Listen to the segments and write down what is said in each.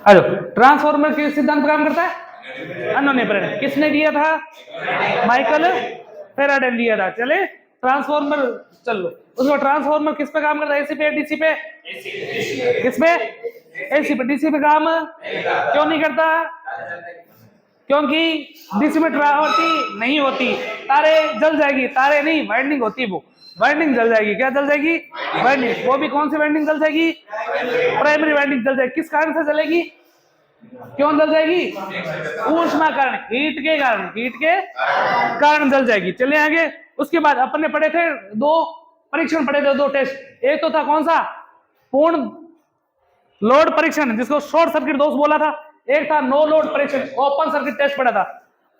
Hello, transformer किस सिद्धांत पर काम करता है? अनन्य प्रेरण। किसने दिया था? माइकल फैराडे ने दिया था। चले ट्रांसफॉर्मर, चलो उसको ट्रांसफॉर्मर किस पे काम करता है? एसी पे, डीसी पे? किस पे? एसी पे। डीसी पे काम क्यों नहीं करता? क्योंकि डीसी में ट्रांसफॉर्मर नहीं होती, तारे जल जाएगी। तारे नहीं, वाइंडिंग होती है, वो वाइंडिंग जल जाएगी। क्या जल जाएगी? वाइंडिंग। वो भी कौन सी वाइंडिंग जल जाएगी? प्राइमरी वाइंडिंग जल जाएगी। किस कारण से जलेगी? क्यों जल जाएगी? ऊष्मा कारण, हीट के कारण, हीट के कारण जल जाएगी। चलिए आगे। उसके बाद अपन ने पढ़े थे दो परीक्षण पढ़े थे, दो टेस्ट। एक तो था कौन सा? पूर्ण लोड परीक्षण, जिसको शॉर्ट सर्किट दोष बोला था। एक था नो लोड परीक्षण, ओपन सर्किट टेस्ट पढ़ा था।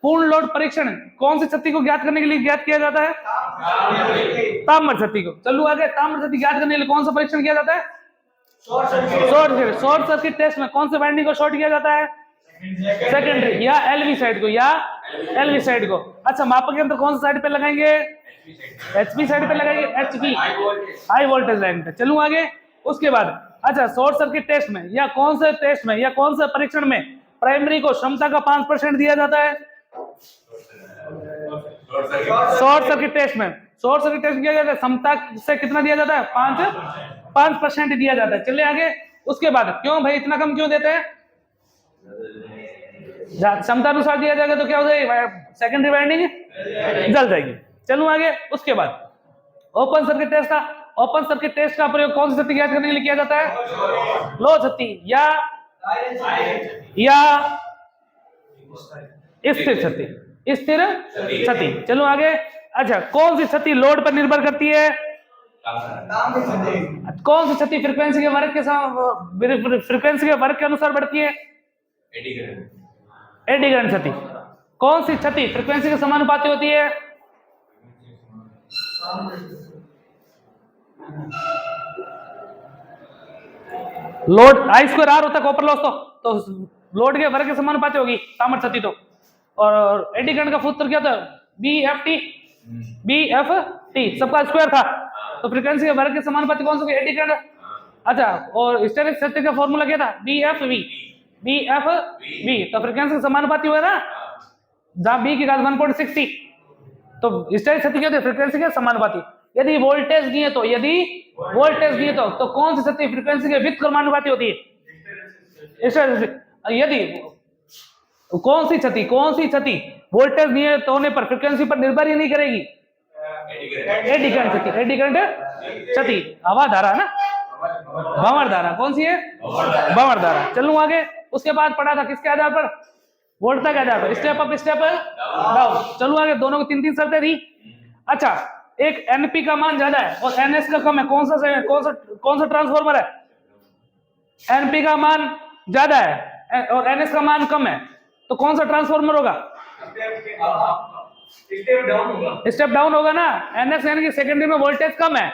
पूर्ण लोड परीक्षण कौन सी क्षति को ज्ञात करने के लिए ज्ञात किया जाता है? ताम्र क्षति को। चलो आगे। ताम्र क्षति ज्ञात करने के लिए कौन सा परीक्षण किया जाता है? शॉर्ट सर्किट टेस्ट में कौन से वाइंडिंग को शॉर्ट किया जाता है? सेकेंडरी या एलवी साइड को, या एलवी साइड को। अच्छा, मापक यंत्र कौन सी साइड पे लगाएंगे? एचपी साइड पे लगाएंगे, एचपी हाई वोल्टेज लाइन पे। चलूं आगे। उसके बाद अच्छा, शॉर्ट सर्किट टेस्ट में या कौन से टेस्ट में या कौन से परीक्षण में प्राइमरी को क्षमता का 5% दिया जाता है? शॉर्ट सर्किट टेस्ट में, शॉर्ट सर्किट टेस्ट किया जाता है, क्षमता से कितना दिया जाता है? 5% दिया जाता है। चलिए आगे। उसके बाद क्यों भाई इतना कम क्यों देते हैं? क्षमता अनुसार दिया जाएगा तो क्या हो जाएगी? सेकेंडरी वाइंडिंग जल जाएगी। चलूं आगे। उसके बाद ओपन सर्किट टेस्ट था। ओपन सर्किट टेस्ट का प्रयोग कौन सी क्षति ज्ञात करने के लिए किया जाता है? लो क्षति या स्थिर क्षति, स्थिर क्षति। चलो आगे। अच्छा, कौन सी क्षति लोड पर निर्भर करती है? कौन सी क्षति फ्रीक्वेंसी के वर्ग के अनुसार बढ़ती है? एडी करंट क्षति। कौन सी क्षति फ्रीक्वेंसी के समानुपाती होती है? लोड आई स्क्वायर आर होता है कॉपर लॉस, तो लोड के वर्ग के समानुपाती होगी ताम्र क्षति तो। और एडी करंट का सूत्र क्या था? बीएफटी, बीएफटी सबका स्क्वायर था, तो फ्रीक्वेंसी के वर्ग के समानुपाती कौन सा होगी? Eddy current. अच्छा, और हिस्टेरिक क्षति का फॉर्मूला क्या था? बीएफवी, बीएफवी। तो फ्रीक्वेंसी के समानुपाती हुआ ना, जहां बी की घात 1.60, तो हिस्टेरिक क्षति क्या होती है? फ्रीक्वेंसी के समानुपाती। यदि वोल्टेज दिए तो, यदि वोल्टेज दिए तो कौन सी क्षति फ्रीक्वेंसी के व्युत्क्रमानुपाती होती है? यदि कौन सी क्षति वोल्टेज दिए तो होने पर फ्रीक्वेंसी पर निर्भर ही नहीं करेगी? एडी करंट क्षति। एडी करंट क्षति हवा धारा ना, भंवर धारा। कौन सी है? भंवर धारा। चलूं आगे। उसके बाद पढ़ा था किसके आधार पर? वोल्टता के आधार पर, स्टेप अप स्टेप डाउन। चलूं आगे। दोनों को 3-3 शर्तें दी। अच्छा, एक एनपी का मान ज्यादा है और एनएस का कम है, कौन सा ट्रांसफॉर्मर है? एनपी का मान ज्यादा है और एनएस का मान कम है, तो कौन सा ट्रांसफॉर्मर होगा? स्टेप डाउन होगा ना। एनएस यानी कि सेकेंडरी में वोल्टेज कम है,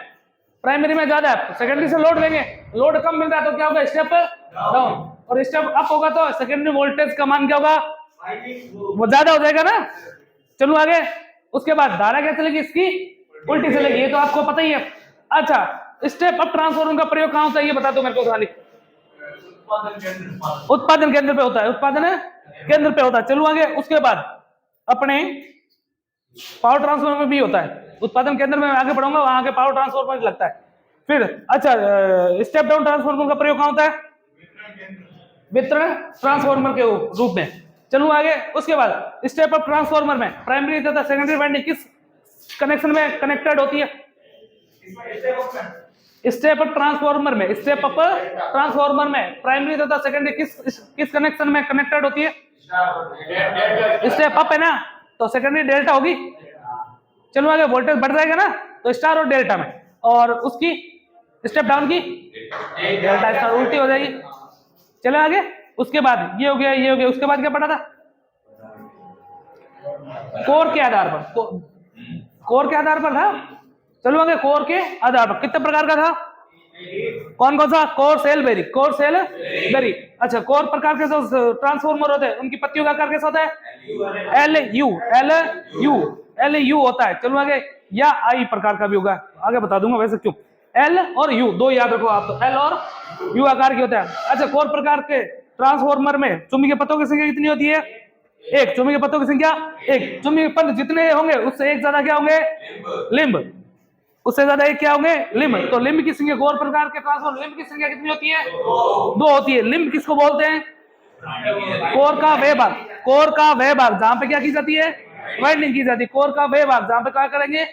प्राइमरी में ज्यादा है। सेकेंडरी से लोड देंगे, लोड कम मिल रहा है तो क्या होगा? Step down. और स्टेप अप होगा तो सेकेंडरी वोल्टेज का मान क्या होगा? वो ज्यादा हो जाएगा ना। चलो आगे। उसके बाद धारा क्या चलेगी? इसकी उल्टी चलेगी, ये तो आपको पता ही है। अच्छा, स्टेप अप ट्रांसफॉर्मर का प्रयोग कहां होता है ये बता दो मेरे को खाली। उत्पादन केंद्र पे होता है, उत्पादन केंद्र पे होता है। चलो आगे। उसके बाद अपने पावर ट्रांसफॉर्मर में भी होता है। उत्पादन केंद्र में आगे बढ़ूंगा, वहां आगे पावर ट्रांसफॉर्मर लगता है। फिर अच्छा, स्टेप डाउन ट्रांसफॉर्मर का प्रयोग कहां होता है? वितरण ट्रांसफॉर्मर के रूप में। चलो आगे। उसके बाद स्टेप अप ट्रांसफॉर्मर में प्राइमरी तथा सेकेंडरी वाइंडिंग किस कनेक्शन में कनेक्टेड होती है? स्टेप अप ट्रांसफॉर्मर में, स्टेप अप ट्रांसफॉर्मर में प्राइमरी तथा सेकेंडरी किस कनेक्शन में कनेक्टेड होती है? स्टेप अप है ना, तो सेकेंडरी डेल्टा होगी। चलो आगे। वोल्टेज बढ़ जाएगा ना, तो स्टार और डेल्टा में, और उसकी स्टेप डाउन की डेल्टा स्टार उल्टी हो जाएगी। चलो आगे। उसके बाद ये हो गया, ये हो गया। उसके बाद क्या पढ़ा था? कोर के आधार पर, कोर के आधार पर था। चलो आगे। कोर के आधार पर कितने प्रकार का था? कौन कौन सा? Core, cell, berry. Core, cell, berry. अच्छा, कोर प्रकार के जो ट्रांसफॉर्मर होते हैं उनकी पत्तियों का आकार कैसा होता है? एल यू होता है। चलो आगे। या आई प्रकार का भी होगा, आगे बता दूंगा वैसे क्यों। एल और यू, दो याद रखो आप, तो एल और यू आकार की होता है। अच्छा, कोर प्रकार के ट्रांसफॉर्मर में चुंबकीय पथों की संख्या कितनी होती है? एक। चुंबकीय पथों की संख्या एक। चुंबकीय पथ जितने होंगे उससे एक ज्यादा क्या होंगे? लिंब। उससे ज्यादा एक क्या होंगे? लिंब। तो लिंब की संख्या, कोर प्रकार के ट्रांसफॉर्मर लिंब की संख्या कितनी होती है? दो होती है। लिंब किसको बोलते हैं? कोर का वह भाग, कोर का वह भाग जहां पे क्या की जाती है? वाइंडिंग की जाती है। कोर का वह भाग जहां पे क्या करेंगे?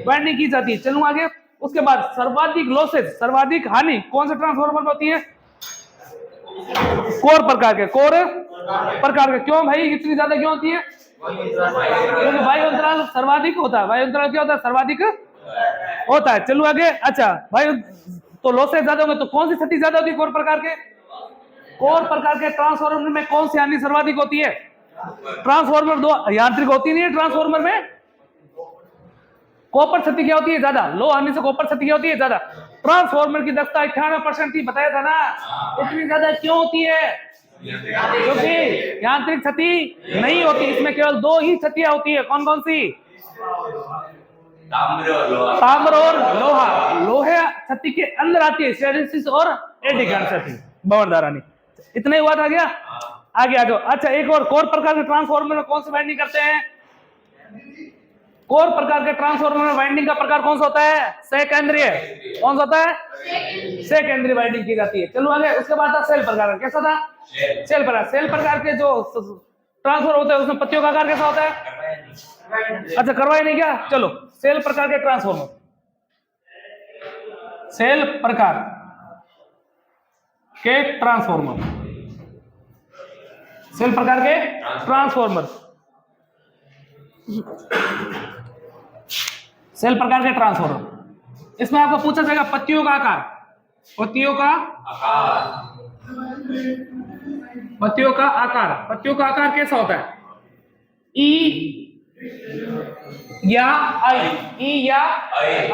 वाइंडिंग की जाती है। चलूं आगे। उसके बाद सर्वाधिक लॉसेज, सर्वाधिक हानि कौन से ट्रांसफॉर्मर में होती है? कोर प्रकार के। कोर प्रकार के। क्यों भाई इतनी ज्यादा क्यों होती है? क्योंकि वायु अंतराल सर्वाधिक होता है। वायु अंतराल क्या होता है? सर्वाधिक होता है। चलो आगे। अच्छा, वायु तो लॉसेज ज्यादा होंगे, तो कौन सी क्षति ज्यादा होती है कोर प्रकार के? कोर प्रकार के ट्रांसफॉर्मर में कौन सी हानि सर्वाधिक होती है? ट्रांसफॉर्मर दो यांत्रिक होती नहीं है। ट्रांसफॉर्मर में कॉपर क्षति क्या होती है? ज्यादा। लो हानि से कॉपर क्षति क्या होती है? ज्यादा। ट्रांसफॉर्मर की दक्षता 98% थी, बताया था ना। इतनी ज्यादा क्यों होती है? क्योंकि यांत्रिक क्षति नहीं होती। इसमें केवल दो ही क्षतियां होती है। कौन कौन सी? ताम्र और लोहा। लोहे क्षति के अंदर आती है, स्टेरिसिस और एडिकन क्षति, भंवरधारानी। इतना ही हुआ था क्या? आगे आ जाओ। अच्छा, एक और, कोर प्रकार के ट्रांसफॉर्मर में कौन सी वाइंडिंग करते हैं? कोर प्रकार के ट्रांसफॉर्मर में वाइंडिंग का प्रकार कौन सा होता है? सेकेंडरी। कौन सा होता है? सेकेंडरी वाइंडिंग की जाती है। चलो आगे। उसके बाद था सेल प्रकार। कैसा था? सेल प्रकार। सेल प्रकार के जो ट्रांसफर होता है उसमें पत्तियों का आकार कैसा होता है? अच्छा, करवाए नहीं क्या? चलो, सेल प्रकार के ट्रांसफॉर्मर। सेल प्रकार के ट्रांसफॉर्मर, सेल प्रकार के ट्रांसफॉर्मर, सेल प्रकार के ट्रांसफॉर्मर। इसमें आपको पूछा जाएगा पत्तियों का आकार। पत्तियों का आकार, पत्तियों का आकार, पत्तियों का आकार कैसा होता है? ई या आई, ई या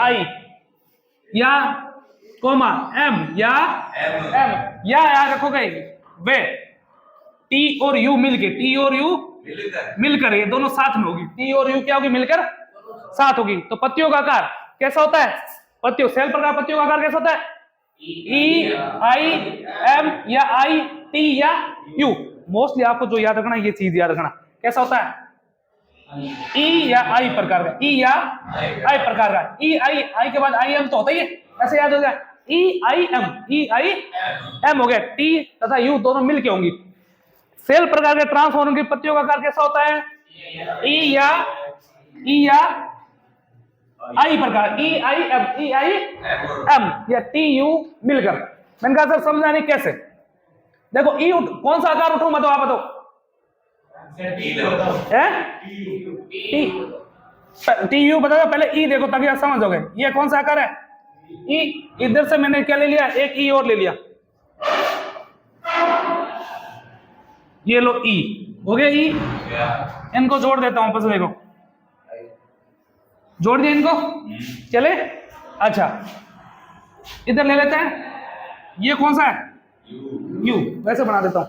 आई, या कोमा एम या एम, या रखोगे वे टी और यू मिलके, टी और यू मिलकर, ये दोनों साथ में होगी। टी और यू क्या होगी? मिलकर साथ होगी। तो पत्तियों का आकार कैसा होता है? पत्तियों, सेल प्रकार पत्तियों का आकार कैसा होता है? ई आई एम या आई टी या यू। मोस्टली आपको जो याद रखना, ये चीज याद रखना, कैसा होता है? ई या आई प्रकार का, ई या आई प्रकार का। ई आई के बाद आई एम तो होता ही है, ऐसे याद हो गया। ई आई एम हो गया। टी तथा यू दोनों मिलके होंगी। सेल प्रकार के ट्रांसफॉर्मर की पत्तियों का आकार कैसा होता है? ई या आई प्रकार, ई आई एम या टी यू मिलकर। मैंने कहा सर समझाने कैसे? देखो, ई कौन सा आकार उठाऊं? बताओ, आप बताओ। टी यू बता दो पहले। ई देखो ताकि आप समझोगे ये कौन सा आकार है। ई, इधर से मैंने क्या ले लिया? एक ई और ले लिया। ये लो ई हो गया। ई इनको जोड़ देता हूं, बस देखो, जोड़ दिया इनको। चले। अच्छा, इधर ले लेते हैं। ये कौन सा है? यू। वैसे बना देता हूं।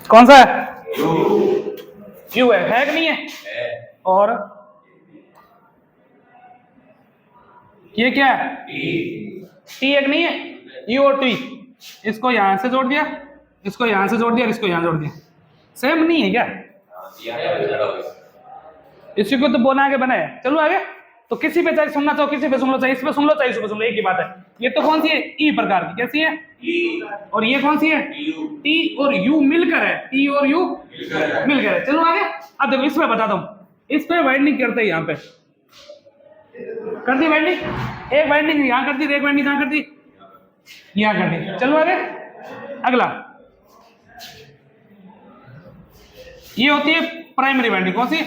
कौन सा है? यू है कि नहीं है? और ये क्या है? टी एक नहीं है? यू और टी, इसको यहां से जोड़ दिया, इसको यहां से जोड़ दिया, इसको यहां जोड़ दिया। सेम नहीं है क्या? इसी को तो बोला के बनाया। चलो आगे। तो किसी पे चाहे सुनना चाहो, किसी पे सुन लो, चाहे इस पे सुन लो, चाहे इस पे सुन लो, एक ही बात है। ये तो कौन सी है? ई प्रकार की। कैसी है? और ये कौन सी है? टी और यू मिलकर है। टी और यू मिलकर है। चलो आगे। अब देखो, इस पे बताता हूं। इस पे वाइंडिंग करते हैं, यहां पे कर दी वाइंडिंग, एक वाइंडिंग यहां कर दी, एक वाइंडिंग कहां कर दी? यहां कर दी। चलो आगे। अगला, ये होती है प्राइमरी वाइंडिंग। कौन सी?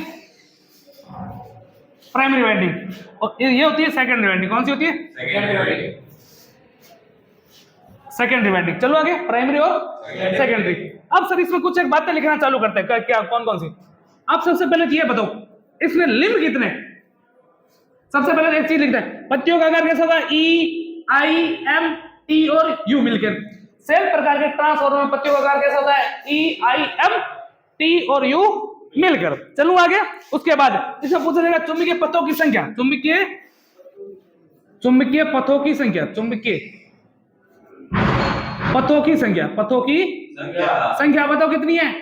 Primary winding. और ये होती है सेकेंडरी वाइंडिंग। कौन सी होती है? Secondary winding. चलो आगे। प्राइमरी और सेकेंडरी। अब सर इसमें कुछ एक बातें लिखना चालू करते हैं। क्या कौन कौन सी? अब सबसे पहले ये बताओ, इसमें लिंब कितने? सबसे पहले एक चीज लिखते हैं, पत्तियों का आकार कैसा होगा? ई आई एम टी और यू मिलकर। सेल प्रकार के ट्रांसफॉर्मर में पत्तियों का आकार कैसा होता है? ई आई एम टी और यू मिलकर। चलूं आगे। उसके बाद इसमें पूछा जाएगा चुंबकीय पथों की संख्या, चुंबकीय पथों की संख्या, चुंबकीय पथों की संख्या, पथों की संख्या बताओ कितनी है?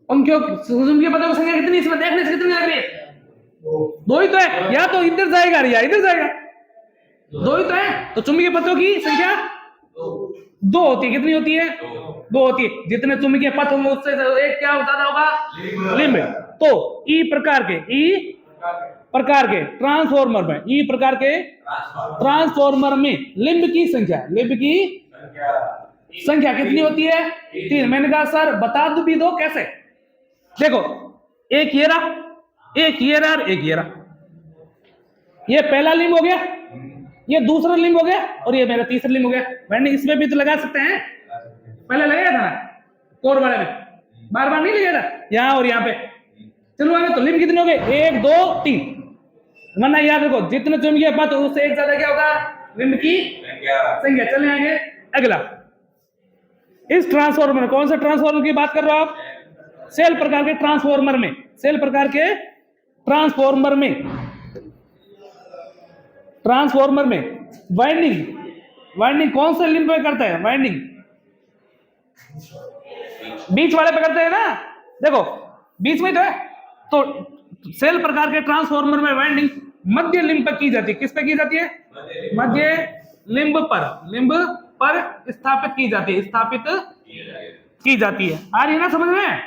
उनके चुंबकीय पथों की संख्या कितनी, इसमें देखने से कितनी लग रही है? दो ही तो है, या तो इधर जाएगा या इधर जाएगा, दो ही तो है। तो चुंबकीय पथों की संख्या दो होती है। कितनी होती है? दो होती है। जितने चुंबकीय पथ होंगे उससे एक क्या ज्यादा होगा? लिंब। तो ई प्रकार के ट्रांसफॉर्मर में, ई प्रकार के ट्रांसफॉर्मर में लिंब की संख्या कितनी होती है? 3। मैंने कहा सर बता दो भी दो कैसे। देखो एक ये रहा, एक ये रहा, एक ये रहा। ये पहला लिंब हो गया, ये दूसरा लिंब हो गया, और ये मेरा तीसरा लिंब हो गया। मैंने इसमें भी तो लगा सकते हैं, पहले लगाया था कोर वाले में, बार बार नहीं लगाया था, यहाँ और यहाँ पे। चलो आगे। तो लिंब कितने हो गए? 1 2 3। वरना याद रखो जितने चुंबकीय पथ उससे एक ज्यादा क्या होगा? लिंब की संख्या। चले आगे। अगला इस ट्रांसफॉर्मर, कौन सा ट्रांसफॉर्मर की बात कर रहे हो आप? सेल प्रकार के ट्रांसफॉर्मर में, सेल प्रकार के ट्रांसफॉर्मर में वाइंडिंग कौन से लिंब पे करता है? वाइंडिंग बीच वाले पे करते हैं ना, देखो बीच में तो है। तो सेल प्रकार के ट्रांसफॉर्मर में वाइंडिंग मध्य लिंब पर की जाती है। किस पे की जाती है? मध्य लिंब पर स्थापित की जाती है, आ रही है ना समझ में?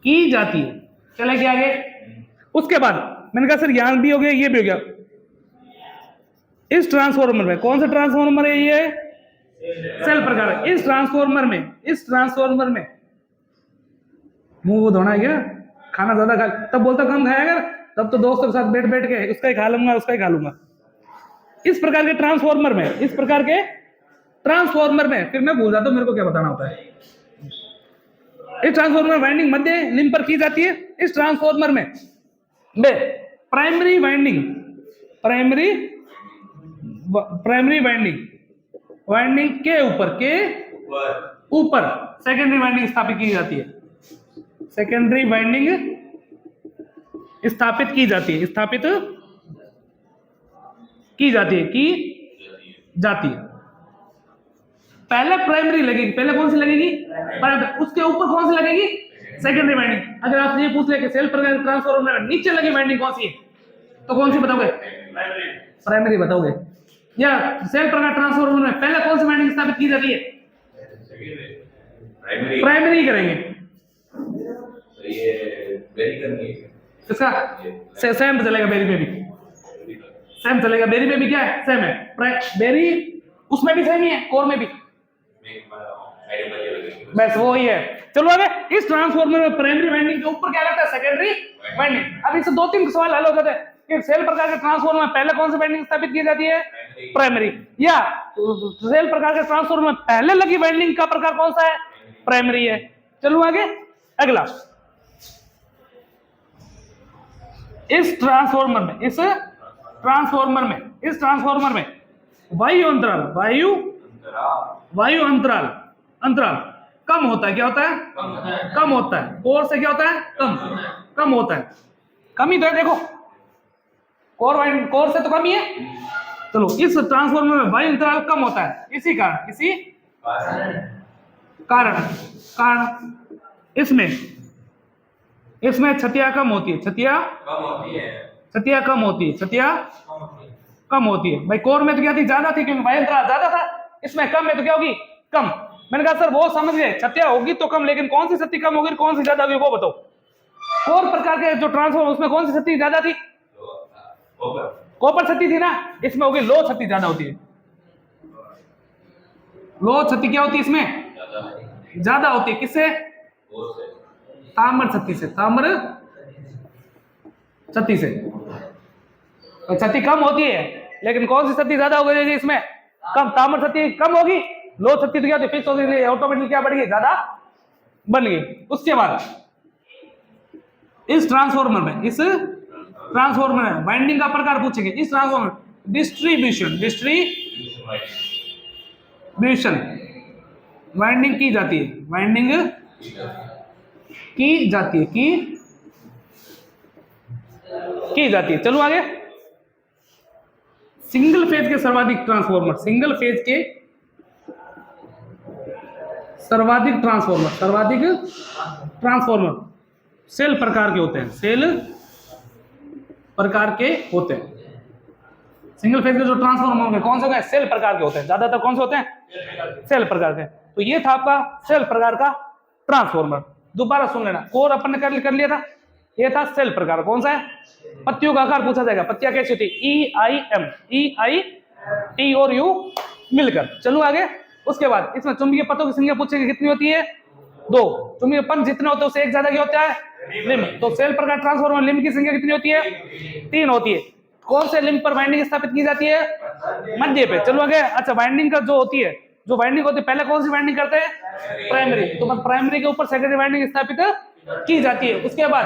की जाती है। चले क्या आगे। उसके बाद मैंने कहा सर यहां भी हो गया, ये भी हो गया। इस ट्रांसफॉर्मर में, कौन सा ट्रांसफॉर्मर है ये? सेल प्रकार। इस ट्रांसफॉर्मर में मुंह धोना है क्या? खाना ज्यादा खा, तब बोलता कम खाया कर, तब तो दोस्तों के साथ बैठ के उसका ही खा लूंगा। इस प्रकार के ट्रांसफॉर्मर में, फिर मैं भूल जाता हूं मेरे को क्या बताना होता है। इस ट्रांसफॉर्मर वाइंडिंग मध्य लिंब पर की जाती है। इस ट्रांसफॉर्मर में प्राइमरी वाइंडिंग के ऊपर सेकेंडरी वाइंडिंग स्थापित की जाती है। पहले प्राइमरी लगेगी, पहले कौन सी लगेगी? उसके ऊपर कौन सी लगेगी? Secondary winding. अगर आप ये पूछ ले कि सेल प्रकार ट्रांसफॉर्मर में नीचे लगी वाइंडिंग कौन सी है, तो कौन सी बताओगे? प्राइमरी बताओगे। या सेल प्रकार ट्रांसफॉर्मर में पहले कौन सी वाइंडिंग स्थापित की जाती है? प्राइमरी करेंगे। इसका सेम चलेगा, बेरी में भी सेम चलेगा। बेरी में भी क्या है? सेम है। बेरी उसमें भी सेम ही है, कोर में भी बस वो ही है। चलो आगे। इस ट्रांसफॉर्मर में प्राइमरी वाइंडिंग के ऊपर क्या लगता है? Secondary winding. अब इससे 2-3 सवाल हल हो जाते हैं कि सेल प्रकार के ट्रांसफॉर्मर में पहले कौन सी वाइंडिंग स्थापित की जाती है? प्राइमरी। या सेल प्रकार के ट्रांसफॉर्मर में पहले लगी वाइंडिंग का प्रकार कौन सा है? प्राइमरी है। चलो आगे। अगला इस ट्रांसफॉर्मर में वायु अंतराल कम होता है। क्या होता है? कम होता है। कोर से क्या होता है? कम होता है। कम ही तो है, देखो कोर से तो कम ही है। चलो इस ट्रांसफॉर्मर में वायु अंतराल कम होता है। इसी कारण इसमें छतिया कम होती है। छतिया कम होती है। भाई कोर में तो क्या थी? ज्यादा थी, क्योंकि वायु अंतराल ज्यादा था। इसमें कम है तो क्या होगी? कम। मैंने कहा सर वो समझ गए, छतिया होगी तो कम, लेकिन कौन सी छत्ती कम होगी, कौन सी ज्यादा होगी वो बताओ। कोर प्रकार के जो ट्रांसफॉर्मर उसमें कौन सी छत्ती ज्यादा थी? कॉपर छत्ती थी ना। इसमें होगी लो छत्ती ज्यादा होती है। लो छत्ती क्या होती है? इसमें ज्यादा होती है। किससे? ताम्र छत्ती से। तो छत्ती कम होती है, लेकिन कौन सी छत्ती ज्यादा हो गई? इसमें कम। ताम्र छत्ती कम होगी, लो छत्ती तो क्या होती है? फिक्स होगी, ऑटोमेटिकली क्या बढ़ गई? ज्यादा बन गई। उसके बाद इस ट्रांसफॉर्मर में वाइंडिंग का प्रकार पूछेंगे। इस ट्रांसफॉर्मर डिस्ट्रीब्यूशन वाइंडिंग की जाती है। की जाती है, की जाती है। चलो आगे, सिंगल फेज के सर्वाधिक ट्रांसफॉर्मर, सिंगल फेज के सर्वाधिक ट्रांसफॉर्मर सेल प्रकार के होते हैं, सेल प्रकार के होते हैं। सिंगल फेज के जो ट्रांसफॉर्मर होंगे कौन से होंगे? सेल प्रकार के होते हैं। ज्यादातर कौन से होते हैं? सेल प्रकार के। तो ये था आपका सेल प्रकार का ट्रांसफॉर्मर। दोबारा सुन लेना, कोर अपन ने कर लिया था, ये था सेल प्रकार। कौन सा है? पत्तियों का आकार पूछा जाएगा। पत्तियां कैसी होती है? EIM, EI, T और U मिलकर। चलो आगे, उसके बाद इसमें चुंबकीय पथों की संख्या पूछेंगे, कितनी होती है? 2। चुंबकीय पथ जितने होते हैं उससे एक ज्यादा क्या होता है? लिंब। तो सेल प्रकार ट्रांसफॉर्मर लिंब की संख्या कितनी होती है? 3 होती है। कौन से लिंब पर वाइंडिंग स्थापित की जाती है? मध्य पे। चलो आगे, अच्छा वाइंडिंग का जो होती है, जो वाइंडिंग होती है, पहले कौन सी वाइंडिंग करते हैं? प्राइमरी। तो प्राइमरी के ऊपर सेकेंडरी वाइंडिंग स्थापित की जाती है। उसके बाद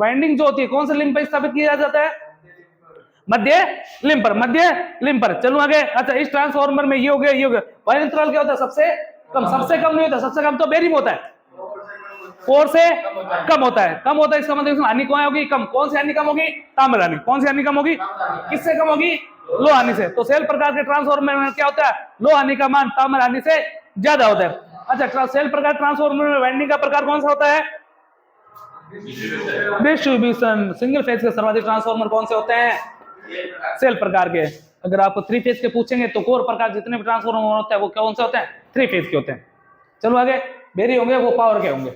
वाइंडिंग जो होती है कौन से लिंब पर स्थापित किया जाता है? मध्य लिंब पर, मध्य लिंब पर। चलो आगे, अच्छा इस ट्रांसफॉर्मर में ये हो गया, ये हो गया। वायु अंतराल क्या होता है? सबसे कम। सबसे कम नहीं होता, सबसे कम तो बेरिंग होता है, 4 से कम होता है। कम होता है इसका मतलब इसमें हानि कौन होगी? कम। कौन सी हानि कम होगी? ताम्र हानि। कौन सी हानि कम होगी? किससे कम होगी? लो हानि से। तो सेल प्रकार के ट्रांसफॉर्मर में क्या होता है? लो हानि का मान ताम्र हानि से ज्यादा होता है। अच्छा, सेल प्रकार ट्रांसफॉर्मर में वाइंडिंग का प्रकार कौन सा होता है? डिस्ट्रीब्यूशन। सिंगल फेज के सर्वाधिक ट्रांसफॉर्मर कौन से होते हैं? सेल प्रकार के। अगर आपको 3 फेज के पूछेंगे तो कोर प्रकार जितने भी ट्रांसफॉर्मर होते हैं वो कौन से होते हैं? 3 फेज के होते हैं। चलो आगे, बेरी होंगे वो पावर के होंगे।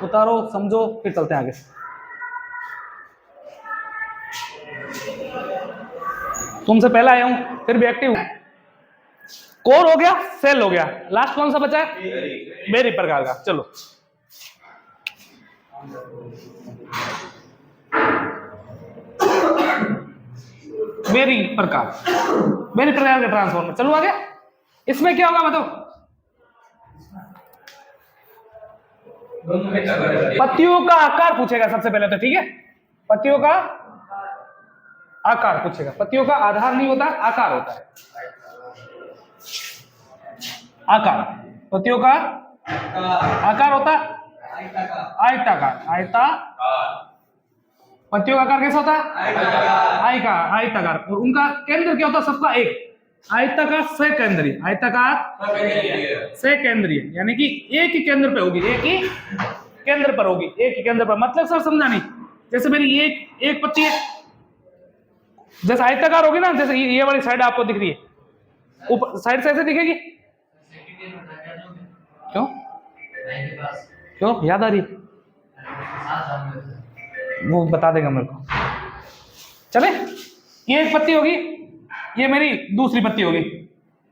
उतारो, समझो, फिर चलते हैं आगे। तुमसे पहला आया हूं, फिर भी एक्टिव हूं। कोर हो गया, सेल हो गया, लास्ट कौन सा बचा है? बेरी प्रकार का। चलो बेरी प्रकार, बेरी प्रकार का ट्रांसफॉर्मर। चलो आगे, इसमें क्या होगा बताओ? पत्तियों का आकार पूछेगा सबसे पहले तो, ठीक है? पत्तियों का आकार पूछेगा। पत्तियों का आधार नहीं होता, आकार होता है। आकार, पत्तियों का आकार होता है आयताकार। पत्तियों का आकार कैसा होता है? आयताकार। और उनका केंद्र क्या होता है? सबका एक। आयताकार सेकेंद्रीय, आयताकार सेकेंद्रीय, यानी कि एक ही केंद्र पे होगी, एक ही केंद्र पर होगी, एक ही केंद्र पर। मतलब सर समझा नहीं? जैसे मेरी एक पत्ती है, जैसे आयताकार होगी ना, जैसे ये वाली साइड आपको दिख रही है, ऊपर साइड से ऐसे दिखेगी। क्यों क्यों याद आ रही? वो बता देगा मेरे को। चले, ये एक पत्ती होगी, ये मेरी दूसरी पत्ती होगी,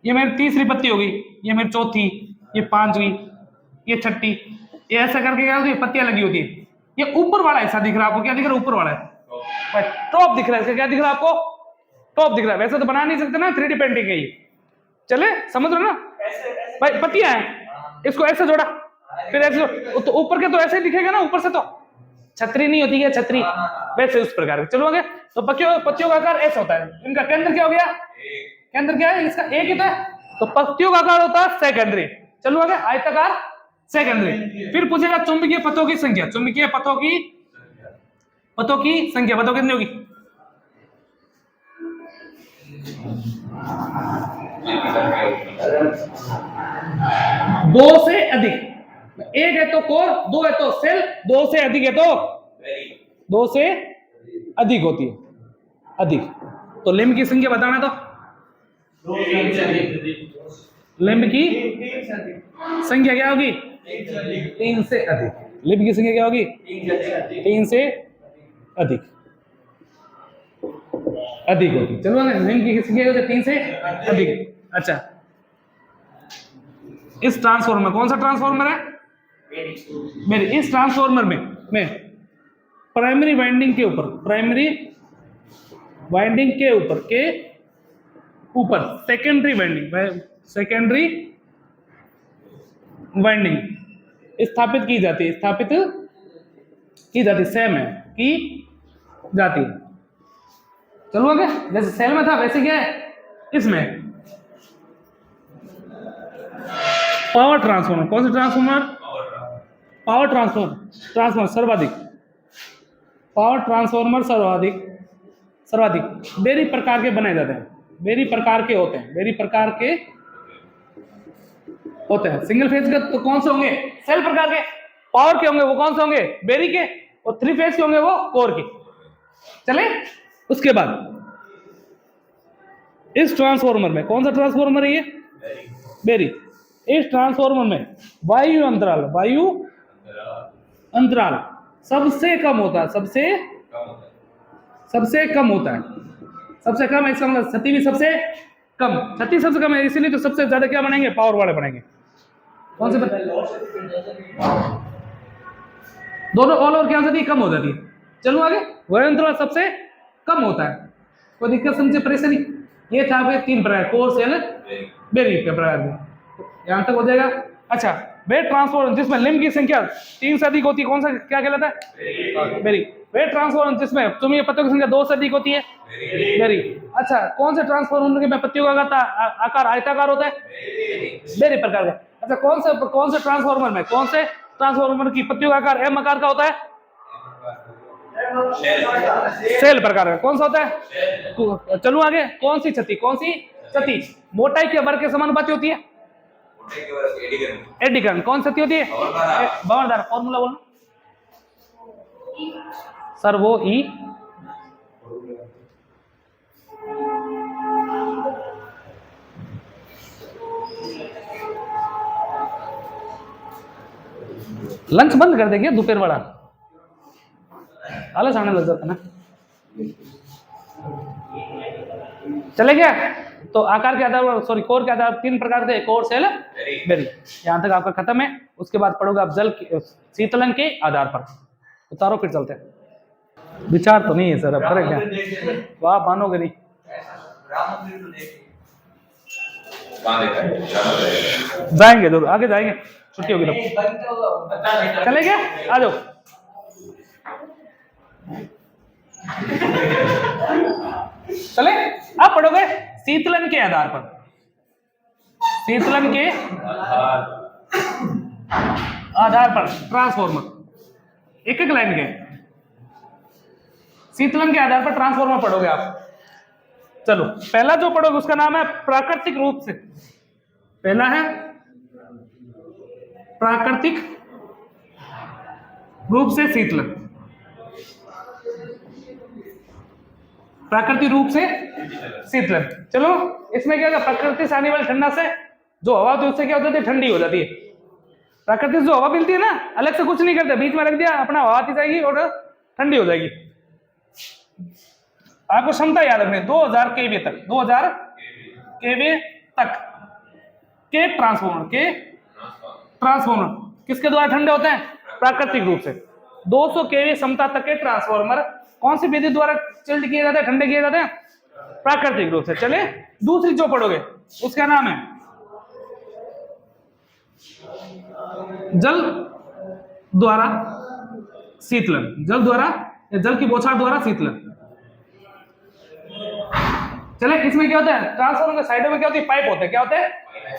ये मेरी तीसरी पत्ती होगी, ये मेरी चौथी, ये पांचवी, ये छठी। ये ऐसा करके क्या होती है? पत्तियां लगी होती है। ये ऊपर वाला हिस्सा दिख रहा है आपको? क्या दिख रहा है? ऊपर वाला है, टॉप दिख रहा है। इसका क्या दिख रहा है आपको? टॉप दिख रहा है। वैसे तो बना नहीं सकते ना, 3D पेंटिंग है ये। चले, समझ रहे ना भाई? पत्तियां हैं, इसको ऐसे जोड़ा, फिर ऐसे तो ऊपर के तो ऐसे दिखेगा ना, ऊपर से तो छतरी नहीं होती है, छतरी वैसे उस प्रकार के। चलो आगे, तो पत्तियों का आकार ऐसा होता है। इनका केंद्र क्या हो गया? केंद्र क्या है इसका? एक ही तो है। तो पत्तियों का आकार होता है सेकेंडरी। चलो आगे, आयताकार सेकेंडरी। फिर पूछेगा चुंबकीय पथों की संख्या। चुंबकीय पथों की संख्या बताओ कितनी होगी? दो से अधिक। एक है तो कोर, दो है तो सेल, दो से अधिक है तो दो से अधिक होती है, अधिक। तो लिंब की संख्या बताना, तो लिंब की संख्या क्या होगी? 3 से अधिक। लिंब की संख्या क्या होगी? 3 से अधिक होती। चलो लिंब की संख्या होती है 3 से अधिक। अच्छा, इस ट्रांसफॉर्मर में, कौन सा ट्रांसफॉर्मर है? मेरे इस ट्रांसफॉर्मर में प्राइमरी वाइंडिंग के ऊपर, प्राइमरी वाइंडिंग के ऊपर सेकेंडरी वाइंडिंग स्थापित की जाती है, सेम है, की जाती है। चलो आगे, जैसे सेल में था वैसे क्या है इसमें? Power transformer. कौन सा ट्रांसफॉर्मर? पावर ट्रांसफॉर्मर सर्वाधिक, पावर ट्रांसफॉर्मर सर्वाधिक बेरी प्रकार के बनाए जाते हैं, बेरी प्रकार के होते हैं, बेरी प्रकार के होते हैं। सिंगल फेज के तो कौन से होंगे? सेल प्रकार के। पावर के होंगे वो कौन से होंगे? बेरी के। और 3 फेज के होंगे वो कोर के। चले, उसके बाद इस ट्रांसफॉर्मर में, कौन सा ट्रांसफॉर्मर है ये? बेरी। इस ट्रांसफॉर्मर में वायु अंतराल सबसे कम होता है, सबसे कम होता है, सबसे कम है। इसका मतलब क्षति भी सबसे कम, क्षति सबसे कम है, इसीलिए तो सबसे ज्यादा क्या बनेंगे? पावर वाले बनेंगे। कौन से दोनों ऑल ओवर क्या क्षति कम हो जाती है। चलो आगे, वायु अंतराल सबसे कम होता है, कोई दिक्कत समझे, परेशानी? ये था आपके 3 प्रकार, कोर, सेल, बेरी के प्रकार में। यहां तक हो जाएगा। अच्छा, वेट ट्रांसफॉर्मर जिसमें लिंब की संख्या 3 से अधिक होती है, कौन सा क्या कहलाता है? बेरी। वेट ट्रांसफॉर्मर जिसमें तुम्हें पत्तियों की संख्या 2 से अधिक होती है, बेरी। अच्छा, कौन से ट्रांसफॉर्मर में पत्तियों का आकार आयताकार होता है? बेरी प्रकार का। अच्छा, कौन से ट्रांसफॉर्मर में, कौन से ट्रांसफॉर्मर की पत्तियों का आकार एम आकार का होता है? सेल प्रकार का। कौन सा होता है? चलो आगे, कौन सी क्षति मोटाई के वर्ग के समानुपाती होती है? Eddy current. कौन सी होती है? बवरदार। फॉर्मूला बोलना सर। वो ई लंच बंद कर देंगे दोपहर वाला, आलस आने लग जाता ना। चले गया? तो आकार के आधार पर, सॉरी, कोर के आधार पर 3 प्रकार के, कोर, सेल, बेरी। यहां तक आपका खत्म है। उसके बाद पढ़ोगे आप जल शीतलन के आधार पर। उतारो, फिर चलते हैं। विचार तो नहीं है सर, अब करें क्या? वाह, मानोगे नहीं। जाएंगे जरूर, आगे जाएंगे, छुट्टी होगी तब। चले गया? आ जाओ। चले, आप पढ़ोगे शीतलन के आधार पर, शीतलन के आधार पर ट्रांसफॉर्मर, एक लाइन के शीतलन के आधार पर ट्रांसफॉर्मर पढ़ोगे आप। चलो, पहला जो पढ़ोगे उसका नाम है प्राकृतिक रूप से। पहला है प्राकृतिक रूप से शीतलन, प्राकृतिक रूप से शीतलन। चलो, इसमें क्या होगा? प्रकृति से आने वाली ठंडा से जो हवा होती है उससे क्या हो जाती है? ठंडी हो जाती है। प्राकृतिक जो हवा मिलती है ना, अलग से कुछ नहीं करते, बीच में रख दिया, अपना हवा आती जाएगी और ठंडी हो जाएगी। आपको क्षमता याद रखनी, 2000 केवीए तक, 2000 केवीए तक के ट्रांसफॉर्मर किसके द्वारा ठंडे होते हैं? प्राकृतिक रूप से। 200 केवीए क्षमता तक के ट्रांसफॉर्मर कौन सी विधि द्वारा चिल्ड किए जाते हैं, ठंडे किए जाते हैं? प्राकृतिक रूप से। चले, दूसरी जो पढ़ोगे उसका नाम है जल द्वारा शीतलन, जल द्वारा, जल की बौछार द्वारा शीतलन। चले, इसमें क्या होता है? ट्रांसफॉर्मर के साइडों में क्या होती है? पाइप होते हैं। क्या होते हैं?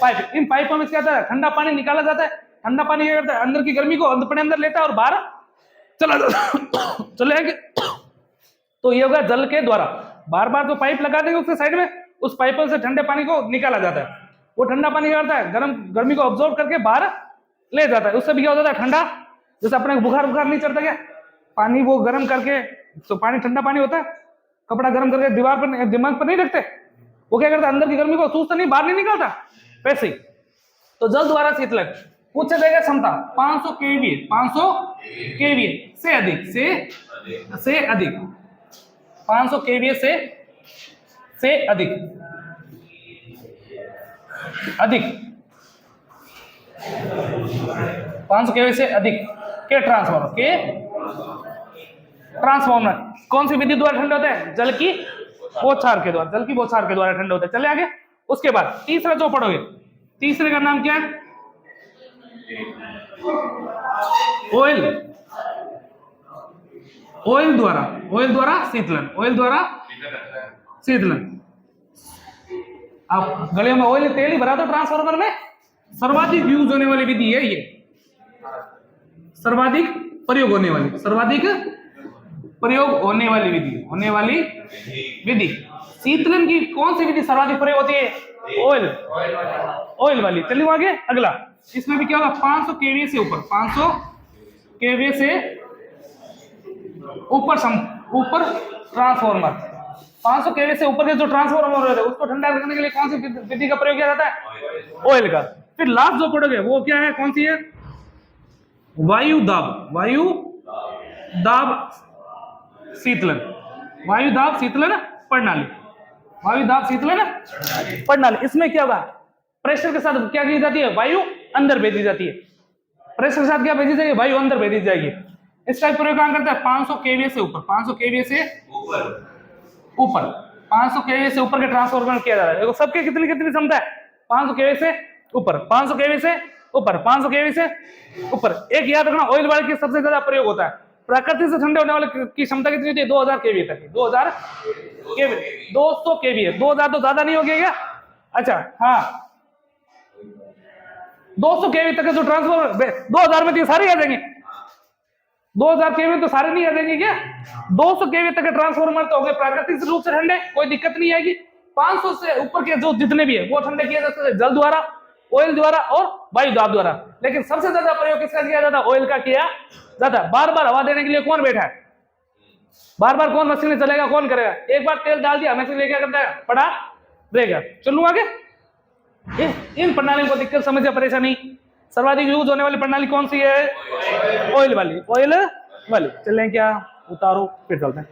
पाइप। इन पाइपों में क्या होता है? ठंडा पानी निकाला जाता है। ठंडा पानी क्या करता है? अंदर की गर्मी को अपने अंदर लेता है और बाहर चला जाता है। चलेंगे, तो ये होगा जल के द्वारा। बार बार जो पाइप लगा देंगे उसके साइड में, उस पाइपों से ठंडे पानी को निकाला जाता है। वो ठंडा पानी क्या करता है? गर्मी को ऑब्जॉर्व करके बाहर ले जाता है। उससे भी क्या होता है? ठंडा, जैसे अपने बुखार नहीं चढ़ता क्या? पानी वो गर्म करके, तो पानी ठंडा पानी होता है, कपड़ा गर्म करके दीवार पर, दिमाग पर नहीं रखते, वो क्या करता है? अंदर की गर्मी को सूखता नहीं, बाहर नहीं निकालता, वैसे ही। तो जल द्वारा शीतलन पूछा जाएगा क्षमता 500 केवीए, 500 केवीए से अधिक, से अधिक, 500 केवीए से अधिक, 500 केवीए से अधिक के ट्रांसफॉर्मर कौन सी विधि द्वारा ठंडे होते हैं? जल की बौछार के द्वारा, जल की बौछार के द्वारा ठंडे होते हैं। चले आगे, उसके बाद तीसरा जो पढ़ोगे, तीसरे का नाम क्या है? ऑयल द्वारा शीतलन। आप गलियों में ऑयल तेल ही भरा दो ट्रांसफार्मर में, सर्वाधिक यूज होने वाली विधि है ये। सर्वाधिक प्रयोग होने वाली, सर्वाधिक प्रयोग होने वाली विधि। शीतलन की कौन सी विधि सर्वाधिक प्रयोग होती है? ऑयल वाली। चलिए आगे अगला, इसमें भी क्या होगा? 500 केवीए से ऊपर, 500 केवीए से ऊपर ट्रांसफार्मर, 500 केवीए से ऊपर के जो ट्रांसफार्मर रहते हैं उसको ठंडा रखने के लिए कौन सी विधि का प्रयोग किया जाता है? ऑयल का। फिर लास्ट जो प्रोडक्ट है वो क्या है, कौन सी है? वायु दाब शीतलन, वायु दाब शीतलन प्रणाली। इसमें क्या होगा? प्रेशर के साथ क्या की जाती है? वायु अंदर भेजी जाती है। प्रेशर के साथ क्या भेजी जाएगी? वायु अंदर भेजी जाएगी। इस टाइप प्रयोग काम करता है 500 केवीए से ऊपर, 500 केवीए से ऊपर 500 केवीए से ऊपर के ट्रांसफार्मर किया जा रहा है। देखो सबके कितनी क्षमता है? 500 केवीए से ऊपर, 500 केवीए से ऊपर, 500 केवी से ऊपर। एक याद रखना, ऑयल वाले की सबसे ज्यादा प्रयोग होता है। प्रकृति से ठंडे होने वाले की क्षमता कितनी होती है? 2000 केवी तक, 2000 केवी, 200 केवी है। 2000 तो ज्यादा नहीं हो गया क्या? अच्छा हाँ, 200 केवी तक जो ट्रांसफॉर्मर, 2000 में तो सारे आ जाएंगे, 2000 केवी तो सारे नहीं आ जाएंगे क्या? 200 केवी तक के ट्रांसफॉर्मर तो हो गए प्राकृतिक रूप से ठंडे, कोई दिक्कत नहीं आएगी। 500 से ऊपर के जो जितने भी है वो ठंडे किए जाते हैं जल द्वारा, ऑयल द्वारा और वायु दाब द्वारा। लेकिन सबसे ज्यादा प्रयोग किसका किया जाता है? ऑयल का किया जाता है। बार बार हवा देने के लिए कौन बैठा है? बार बार कौन मशीन चलेगा? कौन करेगा? एक बार तेल डाल दिया मशीन क्या करता है? पड़ा रहेगा। चलूं आगे। इन प्रणालियों को दिक्कत समस्या परेशानी, सर्वाधिक यूज होने वाली प्रणाली कौन सी है? ऑयल वाली। चलें क्या? उतारो फिर चलते हैं।